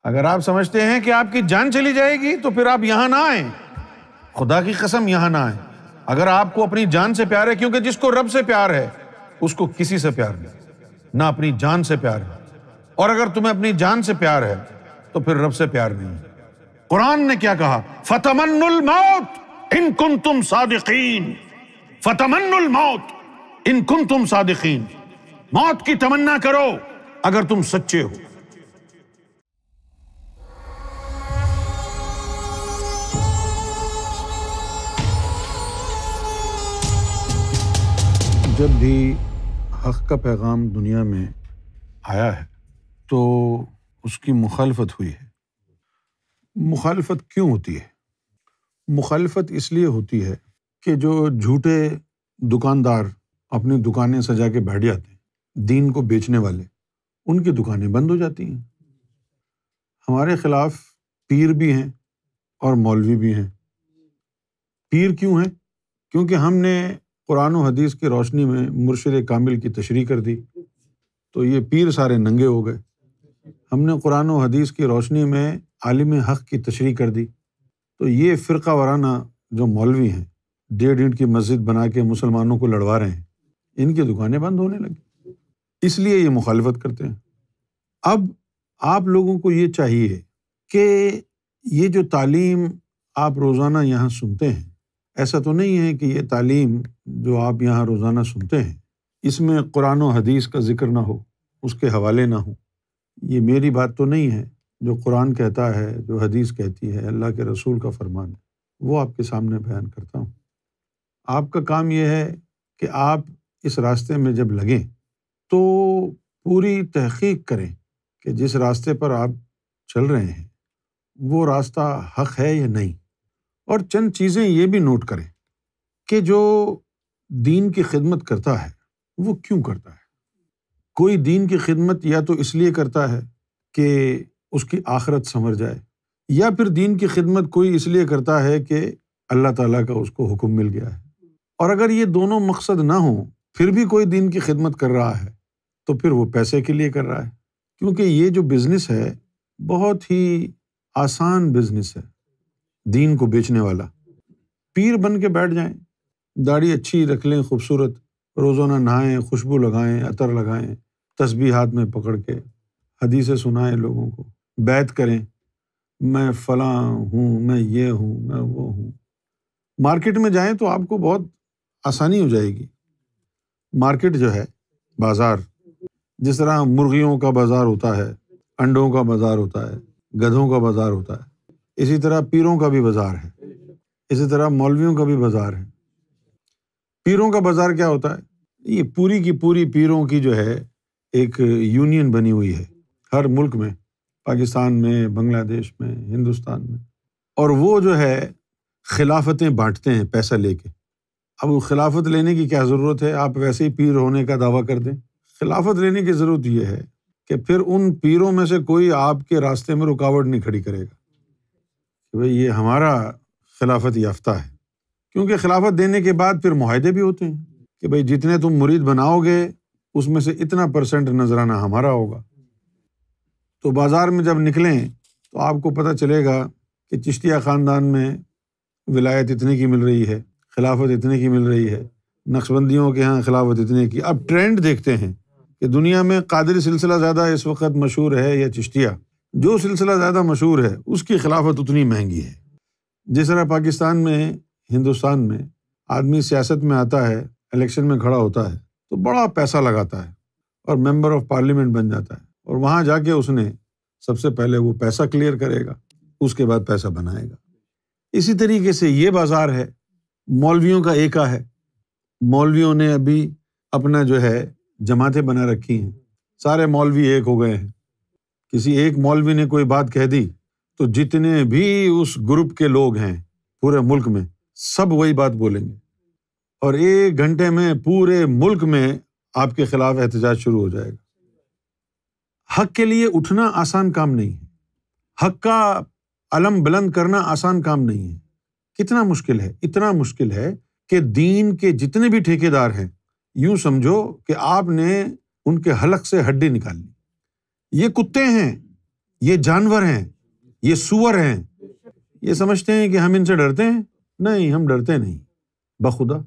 اگر آپ سمجھتے ہیں کہ آپ کی جان چلی جائے گی تو پھر آپ یہاں نہ آئیں، خدا کی قسم یہاں نہ آئیں۔ اگر آپ کو اپنی جان سے پیار ہے، کیونکہ جس کو رب سے پیار ہے اس کو کسی سے پیار نہیں، نہ اپنی جان سے پیار ہے، اور اگر تمہیں اپنی جان سے پیار ہے تو پھر رب سے پیار نہیں ہے۔ قرآن نے کیا کہا؟ فَتَمَنُّوا الْمَوْتَ إِن كُنتُمْ صَادِقِينَ، فَتَمَنُّوا الْمَوْتَ إِن كُنتُمْ صَادِقِينَ، موت کی تمنا کرو اگر تم سچے ہو۔ جب بھی حق کا پیغام دنیا میں آیا ہے تو اس کی مخالفت ہوئی ہے۔ مخالفت کیوں ہوتی ہے؟ مخالفت اس لیے ہوتی ہے کہ جو جھوٹے دکاندار اپنی دکانیں سجا کے بیٹھ جاتے ہیں، دین کو بیچنے والے، ان کی دکانیں بند ہو جاتی ہیں۔ ہمارے خلاف پیر بھی ہیں اور مولوی بھی ہیں۔ پیر کیوں ہیں؟ کیونکہ ہم نے قرآن و حدیث کی روشنی میں مرشد کامل کی تشریح کر دی تو یہ پیر سارے ننگے ہو گئے۔ ہم نے قرآن و حدیث کی روشنی میں عالم حق کی تشریح کر دی تو یہ فرقہ وارانہ جو مولوی ہیں، 1.5 اینٹ کی مسجد بنا کے مسلمانوں کو لڑوا رہے ہیں، ان کی دکانیں بند ہونے لگی۔ اس لیے یہ مخالفت کرتے ہیں۔ اب آپ لوگوں کو یہ چاہیے کہ یہ جو تعلیم آپ روزانہ یہاں سنتے ہیں، ایسا تو نہیں ہے کہ یہ تعلیم جو آپ یہاں روزانہ سنتے ہیں اس میں قرآن و حدیث کا ذکر نہ ہو، اس کے حوالے نہ ہوں۔ یہ میری بات تو نہیں ہے، جو قرآن کہتا ہے، جو حدیث کہتی ہے، اللہ کے رسول کا فرمان ہے، وہ آپ کے سامنے بیان کرتا ہوں۔ آپ کا کام یہ ہے کہ آپ اس راستے میں جب لگیں تو پوری تحقیق کریں کہ جس راستے پر آپ چل رہے ہیں وہ راستہ حق ہے یا نہیں، اور چند چیزیں یہ بھی نوٹ کریں کہ جو دین کی خدمت کرتا ہے وہ کیوں کرتا ہے۔ کوئی دین کی خدمت یا تو اس لیے کرتا ہے کہ اس کی آخرت سنور جائے، یا پھر دین کی خدمت کوئی اس لیے کرتا ہے کہ اللہ تعالیٰ کا اس کو حکم مل گیا ہے۔ اور اگر یہ دونوں مقصد نہ ہوں پھر بھی کوئی دین کی خدمت کر رہا ہے تو پھر وہ پیسے کے لیے کر رہا ہے، کیونکہ یہ جو بزنس ہے بہت ہی آسان بزنس ہے، دین کو بیچنے والا۔ پیر بن کے بیٹھ جائیں، داڑھی اچھی رکھ لیں، خوبصورت، روزانہ نہائیں، خوشبو لگائیں، عطر لگائیں، تسبیح ہاتھ میں پکڑ کے حدیثیں سنائیں لوگوں کو، بیعت کریں، میں فلاں ہوں، میں یہ ہوں، میں وہ ہوں۔ مارکیٹ میں جائیں تو آپ کو بہت آسانی ہو جائے گی۔ مارکیٹ جو ہے، بازار، جس طرح مرغیوں کا بازار ہوتا ہے، انڈوں کا بازار ہوتا ہے، گدھوں کا بازار ہوتا ہے، اسی طرح پیروں کا بھی بازار ہے، اسی طرح مولویوں کا بھی بازار ہے۔ پیروں کا بازار کیا ہوتا ہے؟ یہ پوری کی پوری پیروں کی جو ہے ایک یونین بنی ہوئی ہے ہر ملک میں، پاکستان میں، بنگلہ دیش میں، ہندوستان میں، اور وہ جو ہے خلافتیں بانٹتے ہیں پیسہ لے کے۔ اب خلافت لینے کی کیا ضرورت ہے؟ آپ ویسے ہی پیر ہونے کا دعویٰ کر دیں۔ خلافت لینے کی ضرورت یہ ہے کہ پھر ان پیروں میں سے کوئی آپ کے راستے میں رکاوٹ نہیں کھڑی کرے گا کہ بھئی یہ ہمارا خلافت یافتہ ہے، کیونکہ خلافت دینے کے بعد پھر معاہدے بھی ہوتے ہیں کہ بھئی جتنے تم مرید بناؤ گے اس میں سے اتنا % نذرانہ ہمارا ہوگا۔ تو بازار میں جب نکلیں تو آپ کو پتہ چلے گا کہ چشتیہ خاندان میں ولایت اتنے کی مل رہی ہے، خلافت اتنے کی مل رہی ہے، نقشبندیوں کے ہاں خلافت اتنے کی۔ اب ٹرینڈ دیکھتے ہیں کہ دنیا میں قادری سلسلہ زیادہ اس وقت مشہور ہے یا چشتیہ، جو سلسلہ زیادہ مشہور ہے اس کی خلافت اتنی مہنگی ہے۔ جس طرح پاکستان میں، ہندوستان میں آدمی سیاست میں آتا ہے، الیکشن میں کھڑا ہوتا ہے تو بڑا پیسہ لگاتا ہے اور ممبر آف پارلیمنٹ بن جاتا ہے، اور وہاں جا کے اس نے سب سے پہلے وہ پیسہ کلیئر کرے گا، اس کے بعد پیسہ بنائے گا۔ اسی طریقے سے یہ بازار ہے، مولویوں کا ایکا ہے۔ مولویوں نے ابھی اپنا جو ہے جماعتیں بنا رکھی ہیں، سارے مولوی ایک ہو گئے ہیں۔ کسی ایک مولوی نے کوئی بات کہہ دی تو جتنے بھی اس گروپ کے لوگ ہیں پورے ملک میں سب وہی بات بولیں گے، اور 1 گھنٹے میں پورے ملک میں آپ کے خلاف احتجاج شروع ہو جائے گا۔ حق کے لیے اٹھنا آسان کام نہیں ہے، حق کا علم بلند کرنا آسان کام نہیں ہے۔ کتنا مشکل ہے، اتنا مشکل ہے کہ دین کے جتنے بھی ٹھیکیدار ہیں، یوں سمجھو کہ آپ نے ان کے حلق سے ہڈی نکال لی۔ یہ کتے ہیں، یہ جانور ہیں، یہ سور ہیں، یہ سمجھتے ہیں کہ ہم ان سے ڈرتے ہیں؟ نہیں، ہم ڈرتے نہیں بخدا۔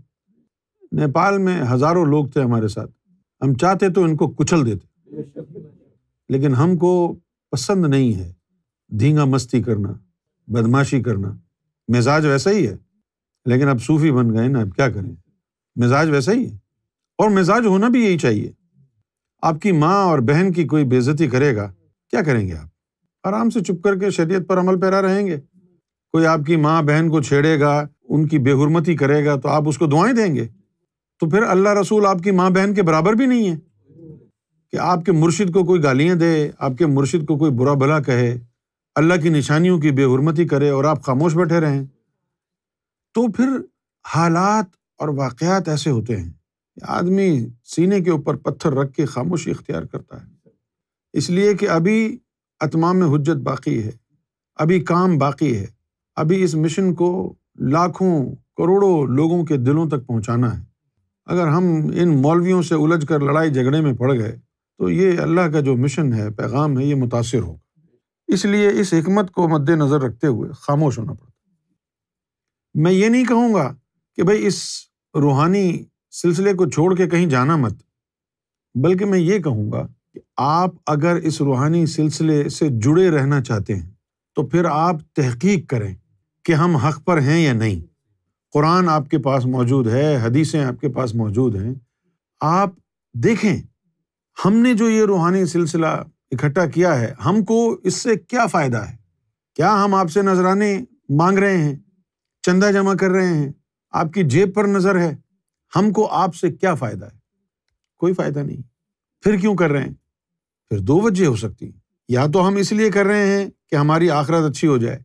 نیپال میں ہزاروں لوگ تھے ہمارے ساتھ، ہم چاہتے تو ان کو کچل دیتے، لیکن ہم کو پسند نہیں ہے دھینگا مستی کرنا، بدماشی کرنا۔ مزاج ویسا ہی ہے، لیکن اب صوفی بن گئے نا، اب کیا کریں، مزاج ویسا ہی ہے، اور مزاج ہونا بھی یہی چاہیے۔ آپ کی ماں اور بہن کی کوئی بے عزتی کرے گا، کیا کریں گے آپ؟ آرام سے چپ کر کے شریعت پر عمل پیرا رہیں گے۔ کوئی آپ کی ماں بہن کو چھیڑے گا، ان کی بے حرمتی کرے گا، تو آپ اس کو دعائیں دیں گے؟ تو پھر اللہ رسول آپ کی ماں بہن کے برابر بھی نہیں ہے کہ آپ کے مرشد کو کوئی گالیاں دے، آپ کے مرشد کو کوئی برا بھلا کہے، اللہ کی نشانیوں کی بے حرمتی کرے اور آپ خاموش بیٹھے رہیں۔ تو پھر حالات اور واقعات ایسے ہوتے ہیں کہ آدمی سینے کے اوپر پتھر رکھ کے خاموشی اختیار کرتا ہے، اس لیے کہ ابھی اتمام حجت باقی ہے، ابھی کام باقی ہے، ابھی اس مشن کو لاکھوں کروڑوں لوگوں کے دلوں تک پہنچانا ہے۔ اگر ہم ان مولویوں سے الجھ کر لڑائی جھگڑے میں پڑ گئے تو یہ اللہ کا جو مشن ہے، پیغام ہے، یہ متاثر ہوگا۔ اس لیے اس حکمت کو مد نظر رکھتے ہوئے خاموش ہونا پڑتا ہے۔ میں یہ نہیں کہوں گا کہ بھئی اس روحانی سلسلے کو چھوڑ کے کہیں جانا مت، بلکہ میں یہ کہوں گا کہ آپ اگر اس روحانی سلسلے سے جڑے رہنا چاہتے ہیں تو پھر آپ تحقیق کریں کہ ہم حق پر ہیں یا نہیں۔ قرآن آپ کے پاس موجود ہے، حدیثیں آپ کے پاس موجود ہیں، آپ دیکھیں ہم نے جو یہ روحانی سلسلہ اکٹھا کیا ہے، ہم کو اس سے کیا فائدہ ہے؟ کیا ہم آپ سے نذرانے مانگ رہے ہیں، چندہ جمع کر رہے ہیں، آپ کی جیب پر نظر ہے؟ ہم کو آپ سے کیا فائدہ ہے؟ کوئی فائدہ نہیں۔ پھر کیوں کر رہے ہیں؟ پھر دو وجہ ہو سکتی ہیں، یا تو ہم اس لیے کر رہے ہیں کہ ہماری آخرت اچھی ہو جائے،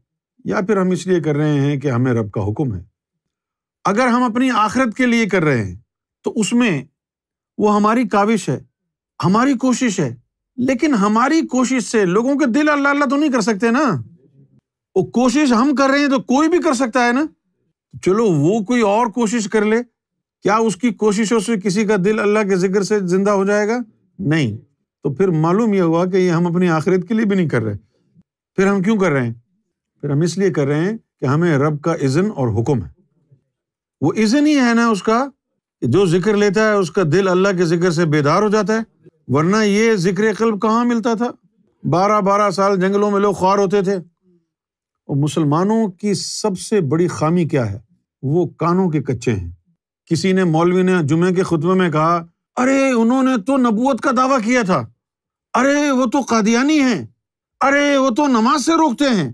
یا پھر ہم اس لیے کر رہے ہیں کہ ہمیں رب کا حکم ہے۔ اگر ہم اپنی آخرت کے لیے کر رہے ہیں تو اس میں وہ ہماری کاوش ہے، ہماری کوشش ہے، لیکن ہماری کوشش سے لوگوں کے دل اللہ اللہ تو نہیں کر سکتے نا۔ وہ کوشش ہم کر رہے ہیں تو کوئی بھی کر سکتا ہے نا، چلو وہ کوئی اور کوشش کر لے، کیا اس کی کوششوں سے کسی کا دل اللہ کے ذکر سے زندہ ہو جائے گا؟ نہیں۔ تو پھر معلوم یہ ہوا کہ یہ ہم اپنی آخرت کے لیے بھی نہیں کر رہے۔ پھر ہم کیوں کر رہے ہیں؟ پھر ہم اس لیے کر رہے ہیں کہ ہمیں رب کا اذن اور حکم ہے۔ وہ اذن ہی ہے نا اس کا، کہ جو ذکر لیتا ہے اس کا دل اللہ کے ذکر سے بیدار ہو جاتا ہے، ورنہ یہ ذکر قلب کہاں ملتا تھا؟ 12 سال جنگلوں میں لوگ خوار ہوتے تھے۔ اور مسلمانوں کی سب سے بڑی خامی کیا ہے؟ وہ کانوں کے کچے ہیں۔ کسی نے مولوی نے جمعے کے خطبے میں کہا، ارے انہوں نے تو نبوت کا دعویٰ کیا تھا، ارے وہ تو قادیانی ہیں، ارے وہ تو نماز سے روکتے ہیں،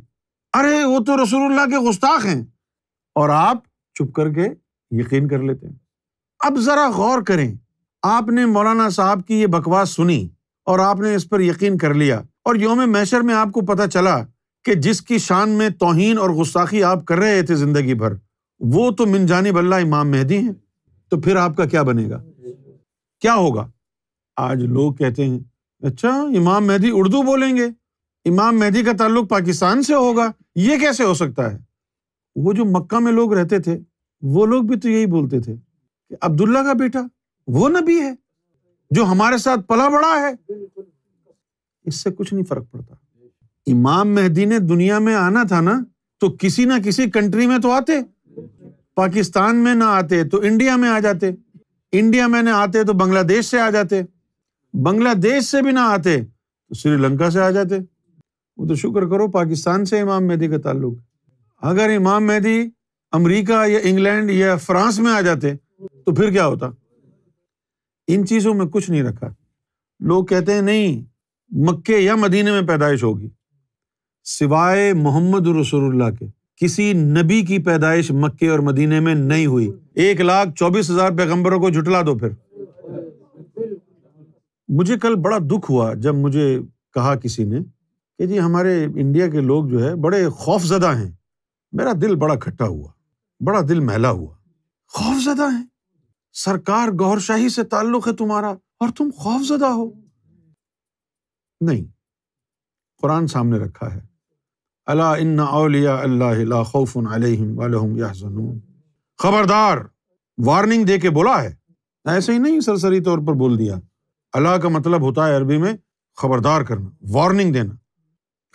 ارے وہ تو رسول اللہ کے گستاخ ہیں، اور آپ چپ کر کے یقین کر لیتے ہیں۔ اب ذرا غور کریں، آپ نے مولانا صاحب کی یہ بکواس سنی اور آپ نے اس پر یقین کر لیا، اور یوم محشر میں آپ کو پتہ چلا کہ جس کی شان میں توہین اور گستاخی آپ کر رہے تھے زندگی بھر، وہ تو من جانب اللہ امام مہدی ہیں، تو پھر آپ کا کیا بنے گا؟ کیا ہوگا؟ آج لوگ کہتے ہیں اچھا امام مہدی اردو بولیں گے، امام مہدی کا تعلق پاکستان سے ہوگا، یہ کیسے ہو سکتا ہے؟ وہ جو مکہ میں لوگ رہتے تھے وہ لوگ بھی تو یہی بولتے تھے کہ عبداللہ کا بیٹا وہ نبی ہے جو ہمارے ساتھ پلا بڑا ہے۔ اس سے کچھ نہیں فرق پڑتا۔ امام مہدی نے دنیا میں آنا تھا نا، تو کسی نہ کسی کنٹری میں تو آتے، پاکستان میں نہ آتے تو انڈیا میں آ جاتے، انڈیا میں نہ آتے تو بنگلہ دیش سے آ جاتے، بنگلہ دیش سے بھی نہ آتے تو سری لنکا سے آ جاتے۔ وہ تو شکر کرو پاکستان سے امام مہدی کا تعلق۔ اگر امام مہدی امریکہ یا انگلینڈ یا فرانس میں آ جاتے تو پھر کیا ہوتا؟ ان چیزوں میں کچھ نہیں رکھا۔ لوگ کہتے ہیں نہیں مکے یا مدینے میں پیدائش ہوگی، سوائے محمد رسول اللہ کے کسی نبی کی پیدائش مکے اور مدینے میں نہیں ہوئی۔ 1,24,000 پیغمبروں کو جھٹلا دو پھر۔ مجھے کل بڑا دکھ ہوا جب مجھے کہا کسی نے کہ جی ہمارے انڈیا کے لوگ جو ہے بڑے خوف زدہ ہیں۔ میرا دل بڑا کھٹا ہوا، بڑا دل میلا ہوا۔ خوف زدہ ہیں؟ سرکار گوھر شاہی سے تعلق ہے تمہارا اور تم خوف زدہ ہو؟ نہیں، قرآن سامنے رکھا ہے، الا ان اولیاء اللہ لا خوف علیہم ولا ھم یحزنون۔ خبردار، وارننگ دے کے بولا ہے، ایسے ہی نہیں سرسری طور پر بول دیا۔ اللہ کا مطلب ہوتا ہے عربی میں خبردار کرنا، وارننگ دینا۔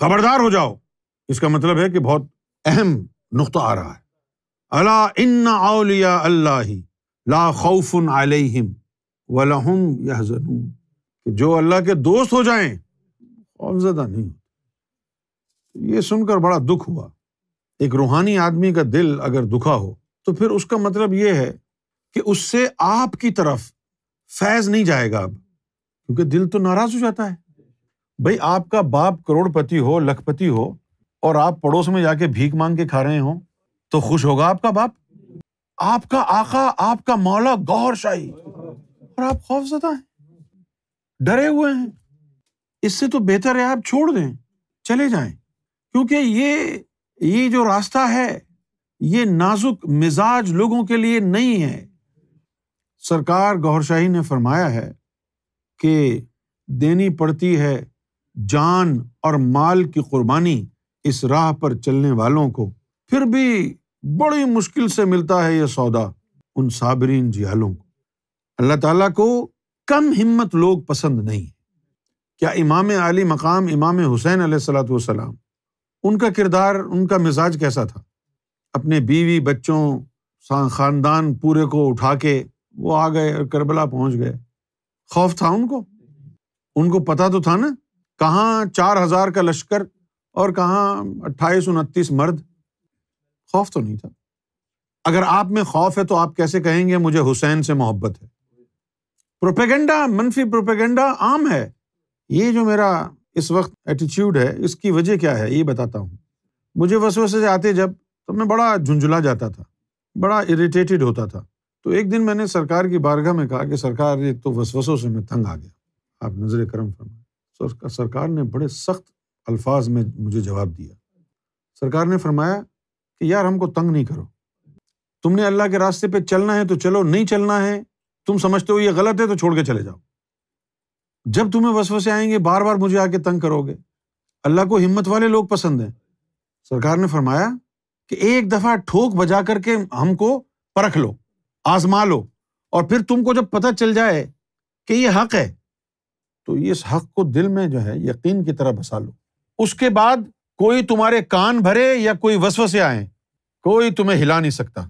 خبردار ہو جاؤ، اس کا مطلب ہے کہ بہت اہم نقطہ آ رہا ہے۔ الا ان اولیاء اللہ لا خوف علیہم ولہم یحزنون، کہ جو اللہ کے دوست ہو جائیں خوفزدہ نہیں ہوتے۔ یہ سن کر بڑا دکھ ہوا۔ ایک روحانی آدمی کا دل اگر دکھا ہو تو پھر اس کا مطلب یہ ہے کہ اس سے آپ کی طرف فیض نہیں جائے گا اب، کیونکہ دل تو ناراض ہو جاتا ہے۔ بھائی آپ کا باپ کروڑ پتی ہو، لکھ پتی ہو، اور آپ پڑوس میں جا کے بھیک مانگ کے کھا رہے ہوں تو خوش ہوگا آپ کا باپ؟ آپ کا آقا، آپ کا مولا گوہر شاہی، اور آپ خوف زدہ ہیں، ڈرے ہوئے ہیں۔ اس سے تو بہتر ہے آپ چھوڑ دیں، چلے جائیں، کیونکہ یہ جو راستہ ہے یہ نازک مزاج لوگوں کے لیے نہیں ہے۔ سرکار گوہر شاہی نے فرمایا ہے کہ دینی پڑتی ہے جان اور مال کی قربانی اس راہ پر چلنے والوں کو، پھر بھی بڑی مشکل سے ملتا ہے یہ سودا ان صابرین جہالوں کو۔ اللہ تعالیٰ کو کم ہمت لوگ پسند نہیں۔ کیا امام عالی مقام امام حسین علیہ الصلوۃ والسلام، ان کا کردار، ان کا مزاج کیسا تھا؟ اپنے بیوی بچوں خاندان پورے کو اٹھا کے وہ آ گئے اور کربلا پہنچ گئے۔ خوف تھا ان کو پتا تو تھا نا، کہاں 4000 کا لشکر اور کہاں 2829 مرد۔ خوف تو نہیں تھا۔ اگر آپ میں خوف ہے تو آپ کیسے کہیں گے مجھے حسین سے محبت ہے؟ پروپیگنڈا، منفی پروپیگنڈا عام ہے۔ یہ جو میرا اس وقت ایٹیچیوڈ ہے، اس کی وجہ کیا ہے یہ بتاتا ہوں۔ مجھے وسوسے آتے جب، تو میں بڑا جھنجھلا جاتا تھا، بڑا اریٹیٹڈ ہوتا تھا۔ تو ایک دن میں نے سرکار کی بارگاہ میں کہا کہ سرکار ایک تو وسوسوں سے میں تنگ آ گیا، آپ نظر کرم فرمائیں۔ سرکار نے بڑے سخت الفاظ میں مجھے جواب دیا۔ سرکار نے فرمایا کہ یار ہم کو تنگ نہیں کرو، تم نے اللہ کے راستے پہ چلنا ہے تو چلو، نہیں چلنا ہے، تم سمجھتے ہو یہ غلط ہے تو چھوڑ کے چلے جاؤ۔ جب تمہیں وسوسے آئیں گے بار بار مجھے آ کے تنگ کرو گے۔ اللہ کو ہمت والے لوگ پسند ہیں۔ سرکار نے فرمایا کہ ایک دفعہ ٹھوک بجا کر کے ہم کو پرکھ لو، آزما لو، اور پھر تم کو جب پتہ چل جائے کہ یہ حق ہے تو اس حق کو دل میں جو ہے یقین کی طرح بسا لو۔ اس کے بعد کوئی تمہارے کان بھرے یا کوئی وسوسے آئیں، کوئی تمہیں ہلا نہیں سکتا۔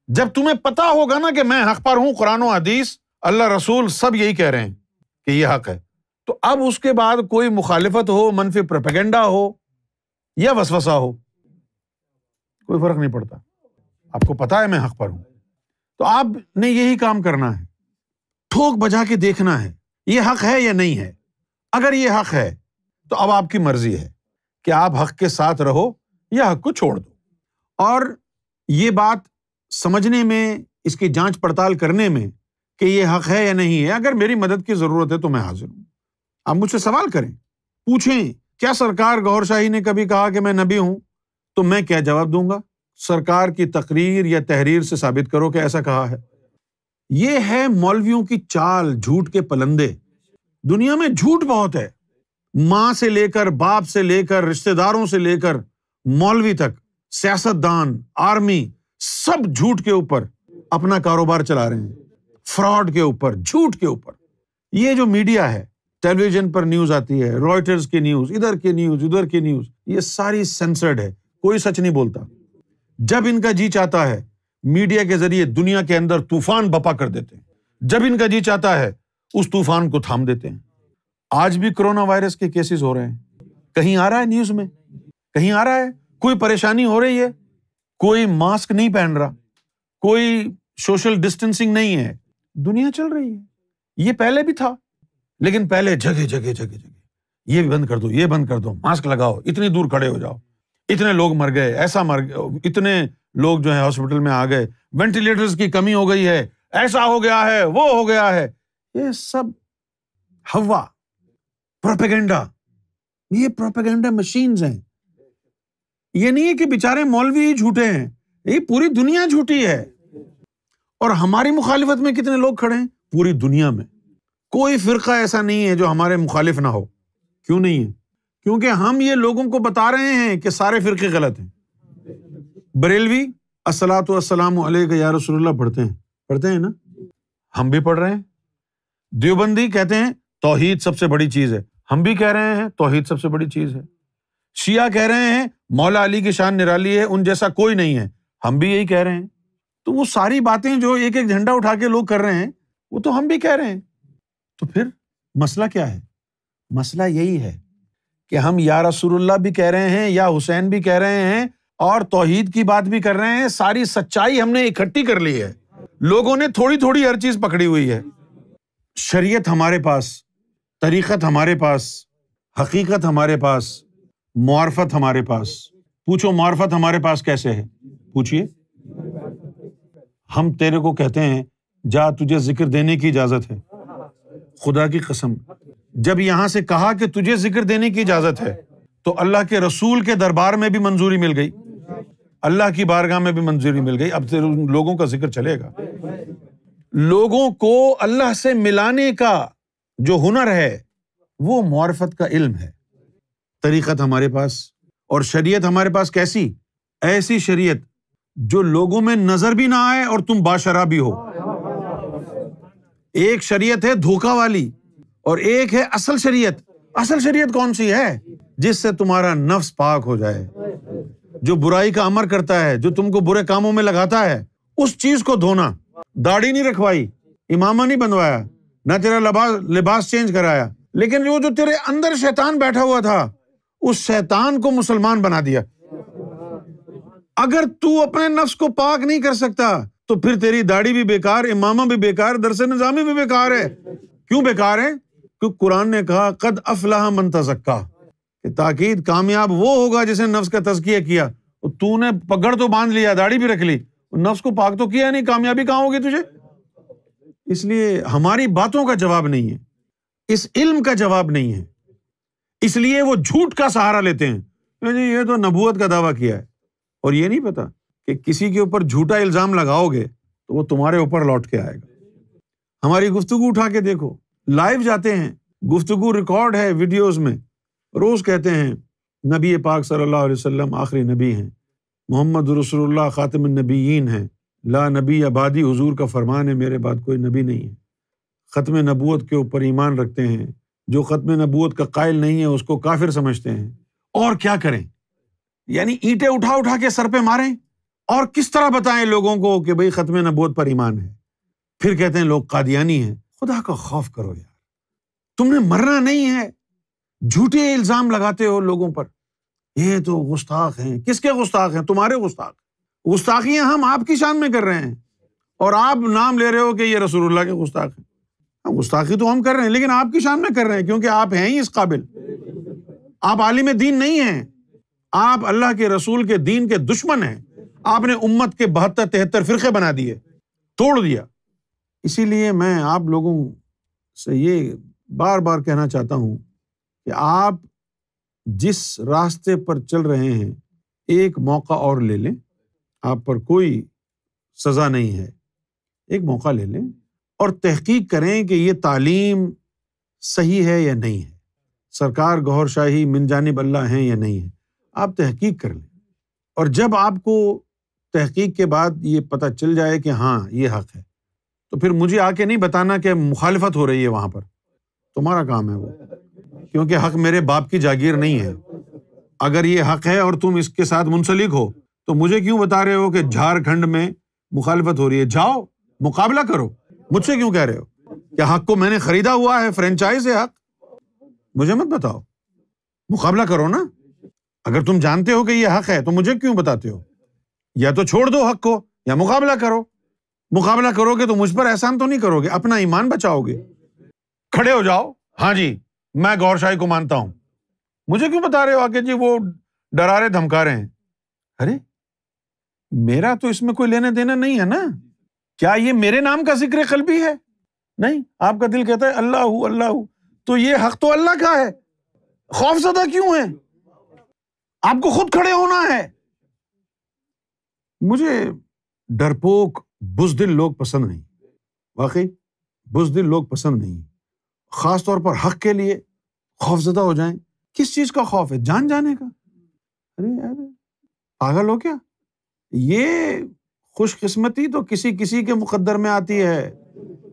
جب تمہیں پتہ ہوگا نا کہ میں حق پر ہوں، قرآن و حدیث، اللہ رسول سب یہی کہہ رہے ہیں کہ یہ حق ہے، تو اب اس کے بعد کوئی مخالفت ہو، منفی پروپیگنڈا ہو یا وسوسہ ہو، کوئی فرق نہیں پڑتا۔ آپ کو پتا ہے میں حق پر ہوں، تو آپ نے یہی کام کرنا ہے، ٹھوک بجا کے دیکھنا ہے یہ حق ہے یا نہیں ہے۔ اگر یہ حق ہے تو اب آپ کی مرضی ہے کہ آپ حق کے ساتھ رہو یا حق کو چھوڑ دو۔ اور یہ بات سمجھنے میں، اس کی جانچ پڑتال کرنے میں کہ یہ حق ہے یا نہیں ہے، اگر میری مدد کی ضرورت ہے تو میں حاضر ہوں۔ آپ مجھ سے سوال کریں، پوچھیں کیا سرکار گوہر شاہی نے کبھی کہا کہ میں نبی ہوں؟ تو میں کیا جواب دوں گا؟ سرکار کی تقریر یا تحریر سے ثابت کرو کہ ایسا کہا ہے۔ یہ ہے مولویوں کی چال، جھوٹ کے پلندے۔ دنیا میں جھوٹ بہت ہے، ماں سے لے کر، باپ سے لے کر، رشتہ داروں سے لے کر مولوی تک، سیاست دان، آرمی، سب جھوٹ کے اوپر اپنا کاروبار چلا رہے ہیں، فراڈ کے اوپر، جھوٹ کے اوپر۔ یہ جو میڈیا ہے، ٹیلی ویژن پر نیوز آتی ہے، رائٹرز کی نیوز، ادھر کی نیوز، ادھر کی نیوز، یہ ساری سینسرڈ ہے، کوئی سچ نہیں بولتا۔ جب ان کا جی چاہتا ہے میڈیا کے ذریعے دنیا کے اندر طوفان بپا کر دیتے ہیں، جب ان کا جی چاہتا ہے اس طوفان کو تھام دیتے ہیں۔ آج بھی کرونا وائرس کے کیسز ہو رہے ہیں، کہیں آ رہا ہے نیوز میں، کہیں آ رہا ہے کوئی پریشانی ہو رہی ہے، کوئی ماسک نہیں پہن رہا، کوئی سوشل ڈسٹینسنگ نہیں ہے، دنیا چل رہی ہے۔ یہ پہلے بھی تھا، لیکن پہلے جگہ جگہ جگہ جگہ یہ بھی بند کر دو، یہ بند کر دو، ماسک لگاؤ، اتنی دور کھڑے ہو جاؤ، اتنے لوگ مر گئے، ایسا مر گئے، اتنے لوگ جو ہے ہاسپٹل میں آ گئے، وینٹیلیٹرز کی کمی ہو گئی ہے، ایسا ہو گیا ہے، وہ ہو گیا ہے۔ یہ سب ہوا، پروپیگنڈا، یہ پروپیگنڈا مشینز ہیں۔ یہ نہیں ہے کہ بیچارے مولوی ہی جھوٹے ہیں، یہ پوری دنیا جھوٹی ہے۔ اور ہماری مخالفت میں کتنے لوگ کھڑے ہیں؟ پوری دنیا میں کوئی فرقہ ایسا نہیں ہے جو ہمارے مخالف نہ ہو۔ کیوں نہیں ہے؟ کیونکہ ہم یہ لوگوں کو بتا رہے ہیں کہ سارے فرقے غلط ہیں۔ بریلوی الصلاۃ والسلام علیک یا رسول اللہ پڑھتے ہیں نا، ہم بھی پڑھ رہے ہیں۔ دیوبندی کہتے ہیں توحید سب سے بڑی چیز ہے، ہم بھی کہہ رہے ہیں توحید سب سے بڑی چیز ہے۔ شیعہ کہہ رہے ہیں مولا علی کی شان نرالی ہے، ان جیسا کوئی نہیں ہے، ہم بھی یہی کہہ رہے ہیں۔ تو وہ ساری باتیں جو ایک ایک جھنڈا اٹھا کے لوگ کر رہے ہیں وہ تو ہم بھی کہہ رہے ہیں۔ تو پھر مسئلہ کیا ہے؟ مسئلہ یہی ہے کہ ہم یا رسول اللہ بھی کہہ رہے ہیں، یا حسین بھی کہہ رہے ہیں، اور توحید کی بات بھی کر رہے ہیں، ساری سچائی ہم نے اکٹھی کر لی ہے۔ لوگوں نے تھوڑی تھوڑی ہر چیز پکڑی ہوئی ہے۔ شریعت ہمارے پاس، طریقت ہمارے پاس، حقیقت ہمارے پاس، معرفت ہمارے پاس۔ پوچھو معرفت ہمارے پاس کیسے ہے؟ پوچھئے۔ ہم تیرے کو کہتے ہیں جا تجھے ذکر دینے کی اجازت ہے، خدا کی قسم جب یہاں سے کہا کہ تجھے ذکر دینے کی اجازت ہے تو اللہ کے رسول کے دربار میں بھی منظوری مل گئی، اللہ کی بارگاہ میں بھی منظوری مل گئی۔ اب تیرے لوگوں کا ذکر چلے گا۔ لوگوں کو اللہ سے ملانے کا جو ہنر ہے وہ معرفت کا علم ہے۔ طریقت ہمارے پاس اور شریعت ہمارے پاس کیسی؟ ایسی شریعت جو لوگوں میں نظر بھی نہ آئے اور تم باشرا بھی ہو۔ ایک شریعت ہے دھوکہ والی اور ایک ہے اصل شریعت۔ اصل شریعت کون سی ہے؟ جس سے تمہارا نفس پاک ہو جائے، جو برائی کا امر کرتا ہے، جو تم کو برے کاموں میں لگاتا ہے، اس چیز کو دھونا۔ داڑھی نہیں رکھوائی، امامہ نہیں بنوایا، نہ تیرا لباس چینج کرایا، لیکن جو تیرے اندر شیطان بیٹھا ہوا تھا اس شیطان کو مسلمان بنا دیا۔ اگر تو اپنے نفس کو پاک نہیں کر سکتا تو پھر تیری داڑھی بھی بیکار، امامہ بھی بیکار، درس نظامی بھی بیکار ہے۔ کیوں بیکار ہے؟ کیونکہ قرآن نے کہا قد افلح من تزکا، کہ تاکید کامیاب وہ ہوگا جس نے نفس کا تزکیہ کیا۔ تو نے پگڑ تو باندھ لیا، داڑھی بھی رکھ لی، نفس کو پاک تو کیا نہیں، کامیابی کہاں ہوگی تجھے؟ اس لیے ہماری باتوں کا جواب نہیں ہے، اس علم کا جواب نہیں ہے، اس لیے وہ جھوٹ کا سہارا لیتے ہیں کہ جی یہ تو نبوت کا دعویٰ کیا ہے، اور یہ نہیں پتا کہ کسی کے اوپر جھوٹا الزام لگاؤ گے تو وہ تمہارے اوپر لوٹ کے آئے گا۔ ہماری گفتگو اٹھا کے دیکھو، لائیو جاتے ہیں، گفتگو ریکارڈ ہے ویڈیوز میں، روز کہتے ہیں نبی پاک صلی اللہ علیہ وسلم آخری نبی ہیں، محمد رسول اللہ خاتم النبیین ہیں، لا نبی بعدی، حضور کا فرمان ہے میرے بعد کوئی نبی نہیں ہے۔ ختم نبوت کے اوپر ایمان رکھتے ہیں، جو ختم نبوت کا قائل نہیں ہے اس کو کافر سمجھتے ہیں۔ اور کیا کریں؟ یعنی اینٹیں اٹھا اٹھا کے سر پہ ماریں، اور کس طرح بتائیں لوگوں کو کہ بھئی ختم نبوت پر ایمان ہے؟ پھر کہتے ہیں لوگ قادیانی ہیں۔ خدا کا خوف کرو یار، تم نے مرنا نہیں ہے، جھوٹے الزام لگاتے ہو لوگوں پر، یہ تو گستاخ ہیں۔ کس کے گستاخ ہیں؟ تمہارے گستاخ۔ گستاخیاں ہم آپ کی شان میں کر رہے ہیں اور آپ نام لے رہے ہو کہ یہ رسول اللہ کے گستاخ ہیں۔ گستاخی تو ہم کر رہے ہیں لیکن آپ کی شان میں کر رہے ہیں، کیونکہ آپ ہیں ہی اس قابل۔ آپ عالم دین نہیں ہیں، آپ اللہ کے رسول کے دین کے دشمن ہیں۔ آپ نے امت کے 72-73 فرقے بنا دیے، توڑ دیا۔ اسی لیے میں آپ لوگوں سے یہ بار بار کہنا چاہتا ہوں کہ آپ جس راستے پر چل رہے ہیں ایک موقع اور لے لیں، آپ پر کوئی سزا نہیں ہے، ایک موقع لے لیں اور تحقیق کریں کہ یہ تعلیم صحیح ہے یا نہیں ہے، سرکار گوھر شاہی من جانب اللہ ہیں یا نہیں ہے۔ آپ تحقیق کر لیں، اور جب آپ کو تحقیق کے بعد یہ پتہ چل جائے کہ ہاں یہ حق ہے، تو پھر مجھے آ کے نہیں بتانا کہ مخالفت ہو رہی ہے وہاں پر، تمہارا کام ہے وہ، کیونکہ حق میرے باپ کی جاگیر نہیں ہے۔ اگر یہ حق ہے اور تم اس کے ساتھ منسلک ہو تو مجھے کیوں بتا رہے ہو کہ جھارکھنڈ میں مخالفت ہو رہی ہے؟ جاؤ مقابلہ کرو، مجھ سے کیوں کہہ رہے ہو؟ کیا حق کو میں نے خریدا ہوا ہے؟ فرینچائز ہے حق، مجھے مت بتاؤ، مقابلہ کرو نا۔ اگر تم جانتے ہو کہ یہ حق ہے تو مجھے کیوں بتاتے ہو؟ یا تو چھوڑ دو حق کو یا مقابلہ کرو۔ مقابلہ کرو گے تو مجھ پر احسان تو نہیں کرو گے، اپنا ایمان بچاؤ گے۔ کھڑے ہو جاؤ، ہاں جی میں گوھر شاہی کو مانتا ہوں، مجھے کیوں بتا رہے ہو آگے جی وہ ڈرا رہے دھمکا رہے ہیں؟ ارے میرا تو اس میں کوئی لینا دینا نہیں ہے نا، کیا یہ میرے نام کا ذکر قلبی ہے؟ نہیں، آپ کا دل کہتا ہے اللہ اللہ، تو یہ حق تو اللہ کا ہے، خوف زدہ کیوں ہے؟ آپ کو خود کھڑے ہونا ہے۔ مجھے ڈرپوک بزدل لوگ پسند نہیں، واقعی بزدل لوگ پسند نہیں، خاص طور پر حق کے لیے خوف زدہ ہو جائیں۔ کس چیز کا خوف ہے؟ جان جانے کا؟ ارے یار پاگل ہو کیا؟ یہ خوش قسمتی تو کسی کے مقدر میں آتی ہے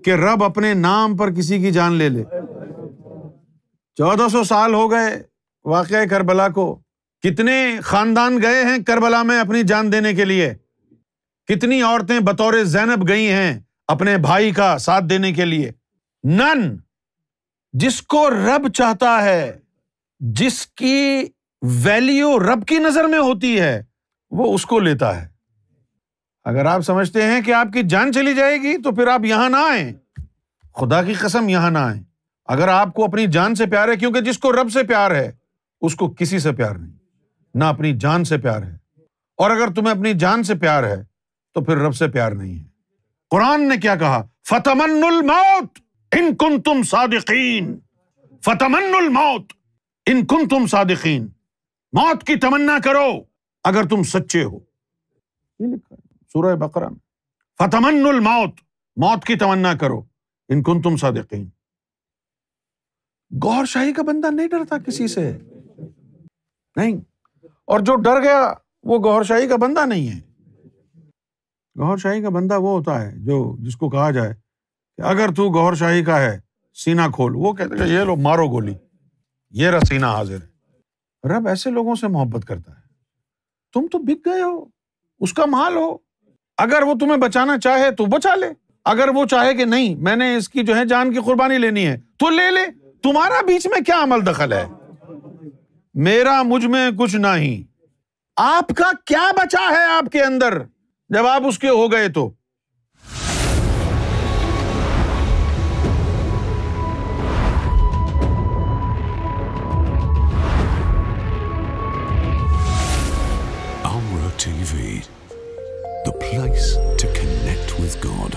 کہ رب اپنے نام پر کسی کی جان لے لے۔ 1400 سال ہو گئے واقعہ کربلا کو، کتنے خاندان گئے ہیں کربلا میں اپنی جان دینے کے لیے؟ کتنی عورتیں بطور زینب گئی ہیں اپنے بھائی کا ساتھ دینے کے لیے؟ نن. جس کو رب چاہتا ہے، جس کی ویلیو رب کی نظر میں ہوتی ہے، وہ اس کو لیتا ہے. اگر آپ سمجھتے ہیں کہ آپ کی جان چلی جائے گی تو پھر آپ یہاں نہ آئیں، خدا کی قسم یہاں نہ آئیں. اگر آپ کو اپنی جان سے پیار ہے، کیونکہ جس کو رب سے پیار ہے اس کو کسی سے پیار نہیں، نہ اپنی جان سے پیار ہے. اور اگر تمہیں اپنی جان سے پیار ہے تو پھر رب سے پیار نہیں ہے. قرآن نے کیا کہا؟ فَتَمَنُّوا الْمَوْتَ إِن كُنتُمْ صَادِقِينَ. فَتَمَنُّوا الْمَوْتَ إِن كُنتُمْ صَادِقِينَ. موت کی تمنا کرو اگر تم سچے ہو. یہ لکھا ہے سورہ بقرہ میں. فَتَمَنُّوا الْمَوْتَ، موت کی تمنا کرو إِن كُنتُمْ صَادِقِينَ. گوھر شاہی کا بندہ نہیں ڈرتا کسی سے، نہیں. اور جو ڈر گیا وہ گوھر شاہی کا بندہ نہیں ہے. گوھر شاہی کا بندہ وہ ہوتا ہے جس کو کہا جائے کہ اگر تو گوھر شاہی کا ہے سینہ کھول، وہ کہتے ہیں یہ لو مارو گولی، یہ رہا سینہ حاضر ہے. رب ایسے لوگوں سے محبت کرتا ہے. تم تو بک گئے ہو، اس کا مال ہو. اگر وہ تمہیں بچانا چاہے تو بچا لے، اگر وہ چاہے کہ نہیں میں نے اس کی جو ہے جان کی قربانی لینی ہے تو لے لے. تمہارا بیچ میں کیا عمل دخل ہے؟ میرا مجھ میں کچھ نہیں. آپ کا کیا بچا ہے آپ کے اندر جب آپ اس کے ہو گئے تو؟ Amra TV, the place to connect with God.